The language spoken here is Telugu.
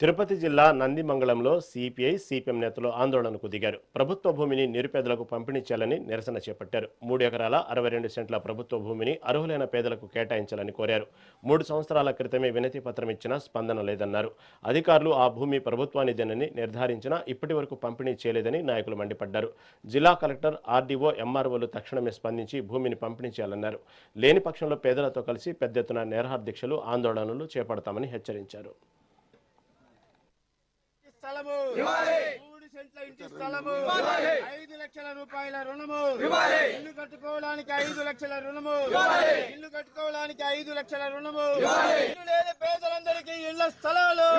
తిరుపతి జిల్లా నందిమంగళంలో సిపిఐ సిపిఎం నేతలు ఆందోళనకు దిగారు. ప్రభుత్వ భూమిని నిరుపేదలకు పంపిణీ చేయాలని నిరసన చేపట్టారు. 3 ఎకరాల 62 సెంట్ల ప్రభుత్వ భూమిని అర్హులైన పేదలకు కేటాయించాలని కోరారు. 3 సంవత్సరాల క్రితమే వినతి పత్రం ఇచ్చినా స్పందన లేదన్నారు. అధికారులు ఆ భూమి ప్రభుత్వానిదేనని నిర్ధారించినా ఇప్పటి వరకు పంపిణీ చేయలేదని నాయకులు మండిపడ్డారు. జిల్లా కలెక్టర్, ఆర్డీఓ, ఎంఆర్ఓలు తక్షణమే స్పందించి భూమిని పంపిణీ చేయాలన్నారు. లేని పక్షంలో పేదలతో కలిసి పెద్ద ఎత్తున నిరాహార దీక్షలు, ఆందోళనలు చేపడతామని హెచ్చరించారు. స్థలము 3 సెంట్ల ఇంటి స్థలము 5 లక్షల రూపాయల రుణము ఇల్లు కట్టుకోవడానికి 5 లక్షల రుణము ఇల్లు కట్టుకోవడానికి 5 లక్షల రుణము ఇల్లు లేని పేదలందరికీ ఇళ్ల స్థలాలు